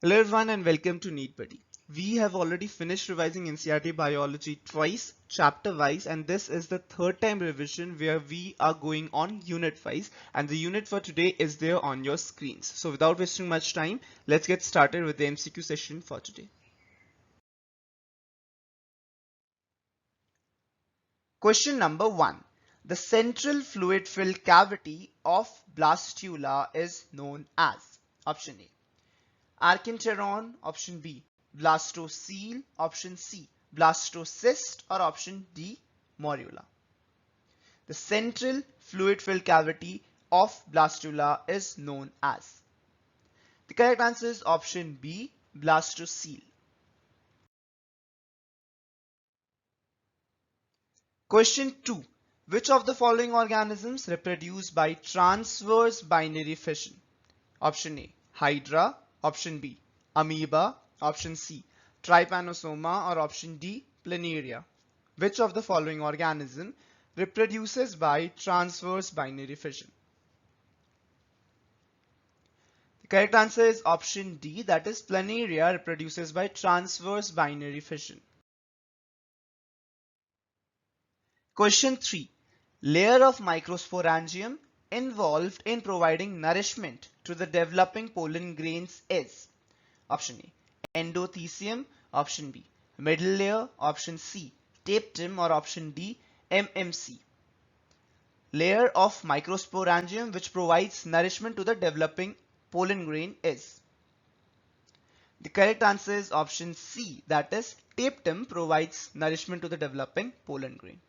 Hello everyone and welcome to NEET Buddy. We have already finished revising NCERT biology twice, chapter wise, and this is the third time revision where we are going on unit wise, and the unit for today is there on your screens. So without wasting much time, let's get started with the MCQ session for today. Question number 1. The central fluid filled cavity of blastula is known as option A. Archenteron, option B. Blastocele, option C. Blastocyst, or option D. Morula. The central fluid filled cavity of blastula is known as. The correct answer is option B. Blastocele. Question 2. Which of the following organisms reproduce by transverse binary fission? Option A. Hydra. Option B. Amoeba. Option C. Trypanosoma, or option D. Planaria. Which of the following organism reproduces by transverse binary fission? The correct answer is option D, that is Planaria reproduces by transverse binary fission. Question 3. Layer of microsporangium involved in providing nourishment to the developing pollen grains is option A. Endothecium, option B. Middle layer, option C. Tapetum, or option D. MMC. Layer of microsporangium which provides nourishment to the developing pollen grain is. The correct answer is option C, that is tapetum provides nourishment to the developing pollen grain.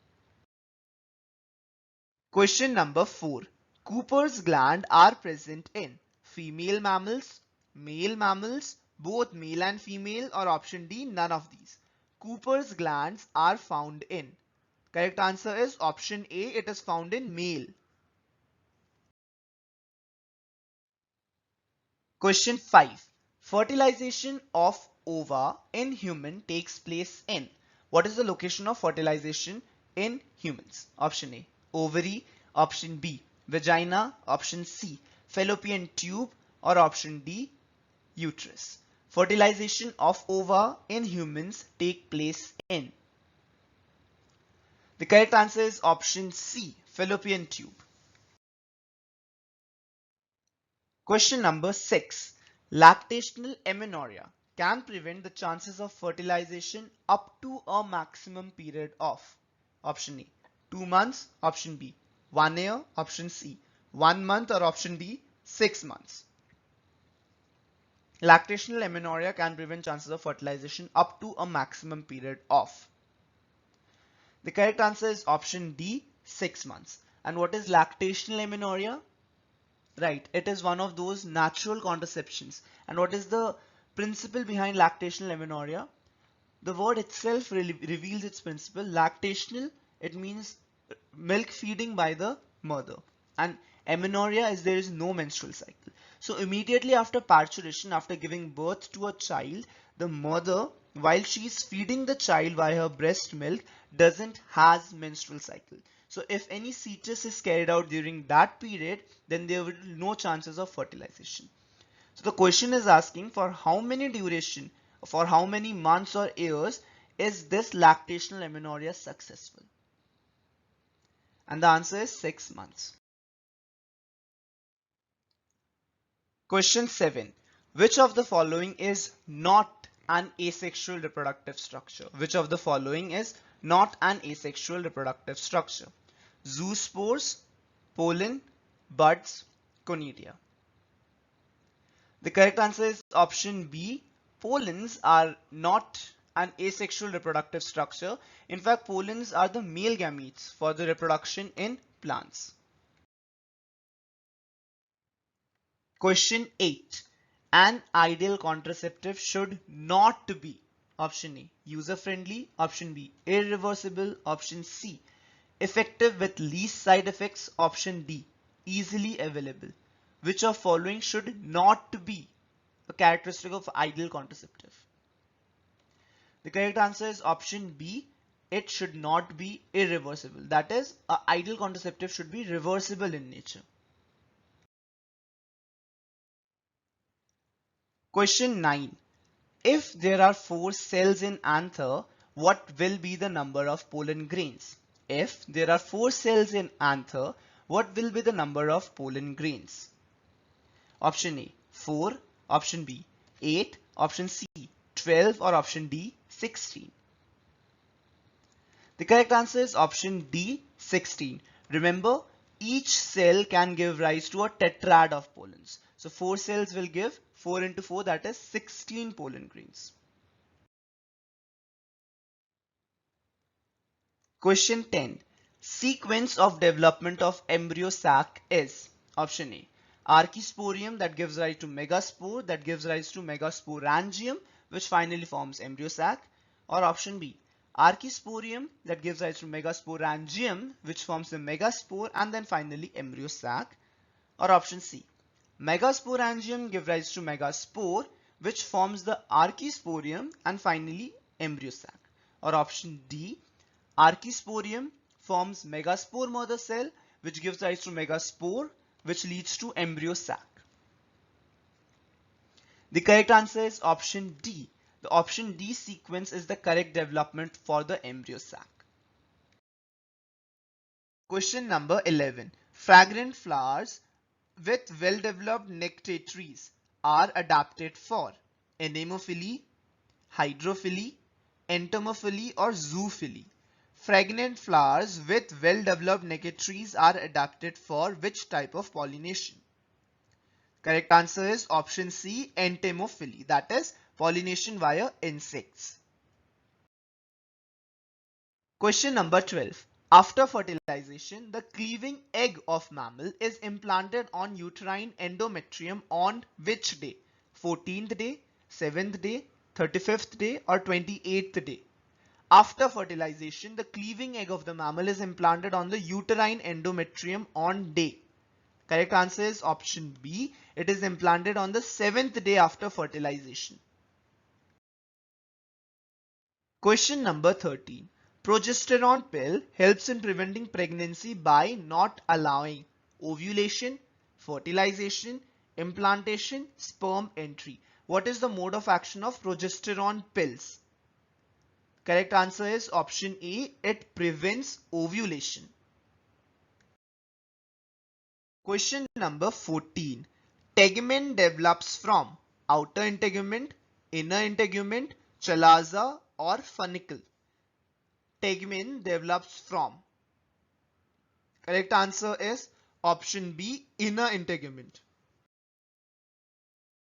Question number 4. Cooper's gland are present in female mammals, male mammals, both male and female, or option D, none of these. Cooper's glands are found in. Correct answer is option A, it is found in male. Question 5. Fertilization of ova in human takes place in. What is the location of fertilization in humans? Option A. Ovary. Option B. Vagina. Option C. Fallopian tube. Or option D. Uterus. Fertilization of ova in humans take place in. The correct answer is option C. Fallopian tube. Question number 6. Lactational amenorrhea can prevent the chances of fertilization up to a maximum period of option A 2 months, option B 1 year, option C 1 month, or option D 6 months. Lactational amenorrhea can prevent chances of fertilization up to a maximum period of. The correct answer is option D 6 months. And what is lactational amenorrhea? Right, it is one of those natural contraceptions. And what is the principle behind lactational amenorrhea? The word itself reveals its principle. Lactational, it means milk feeding by the mother. And amenorrhea is there is no menstrual cycle. So immediately after parturition, after giving birth to a child, the mother, while she is feeding the child by her breast milk, doesn't has menstrual cycle. So if any cetus is carried out during that period, then there will be no chances of fertilization. So the question is asking for how many duration, for how many months or years is this lactational amenorrhea successful? And the answer is 6 months. Question 7. Which of the following is not an asexual reproductive structure? Which of the following is not an asexual reproductive structure? Zoospores, pollen, buds, conidia. The correct answer is option B. Pollens are not an asexual reproductive structure. In fact, pollens are the male gametes for the reproduction in plants. Question 8. An ideal contraceptive should not be option A. User friendly, option B. Irreversible, option C. Effective with least side effects, option D. Easily available. Which of following should not be a characteristic of ideal contraceptive? The correct answer is option B. It should not be irreversible. That is, an ideal contraceptive should be reversible in nature. Question 9. If there are 4 cells in anther, what will be the number of pollen grains? If there are 4 cells in anther, what will be the number of pollen grains? Option A, 4. Option B, 8. Option C, 12. Or option D, 16. The correct answer is option D, 16. Remember, each cell can give rise to a tetrad of pollens. So 4 cells will give 4 into 4, that is 16 pollen grains. Question 10. Sequence of development of embryo sac is option A, Archisporium, that gives rise to megaspore, that gives rise to megasporangium, which finally forms embryo sac. Or option B, Archisporium, that gives rise to megasporangium, which forms the megaspore, and then finally embryo sac. Or option C, megasporangium gives rise to megaspore, which forms the archisporium, and finally embryo sac. Or option D, Archisporium forms megaspore mother cell, which gives rise to megaspore, which leads to embryo sac. The correct answer is option D. The option D sequence is the correct development for the embryo sac. Question number 11. Fragrant flowers with well-developed nectaries are adapted for anemophily, hydrophily, entomophily, or zoophily. Fragrant flowers with well-developed nectaries are adapted for which type of pollination? Correct answer is option C, entomophily, that is pollination via insects. Question number 12. After fertilization, the cleaving egg of mammal is implanted on uterine endometrium on which day? 14th day, 7th day, 35th day, or 28th day? After fertilization, the cleaving egg of the mammal is implanted on the uterine endometrium on day. Correct answer is option B. It is implanted on the 7th day after fertilization. Question number 13. Progesterone pill helps in preventing pregnancy by not allowing ovulation, fertilization, implantation, sperm entry. What is the mode of action of progesterone pills? Correct answer is option A. It prevents ovulation. Question number 14. Tegument develops from outer integument, inner integument, chalaza, or funicle. Tegument develops from. Correct answer is option B, inner integument.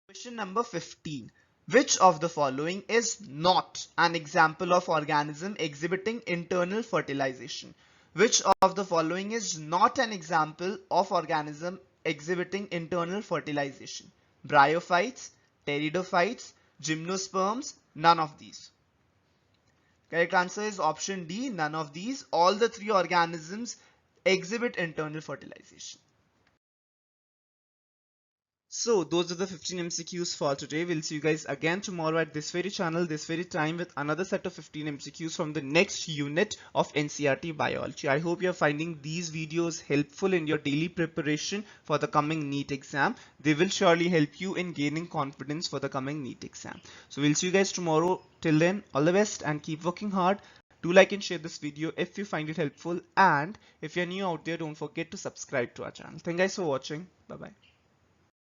Question number 15. Which of the following is not an example of organism exhibiting internal fertilization? Which of the following is not an example of organism exhibiting internal fertilization? Bryophytes, pteridophytes, gymnosperms, none of these. Correct answer is option D, none of these. All the three organisms exhibit internal fertilization. So those are the 15 MCQs for today. We'll see you guys again tomorrow at this very channel, this very time, with another set of 15 MCQs from the next unit of NCERT Biology. I hope you're finding these videos helpful in your daily preparation for the coming NEET exam. They will surely help you in gaining confidence for the coming NEET exam. So we'll see you guys tomorrow. Till then, all the best and keep working hard. Do like and share this video if you find it helpful, and if you're new out there, don't forget to subscribe to our channel. Thank you guys for watching. Bye bye.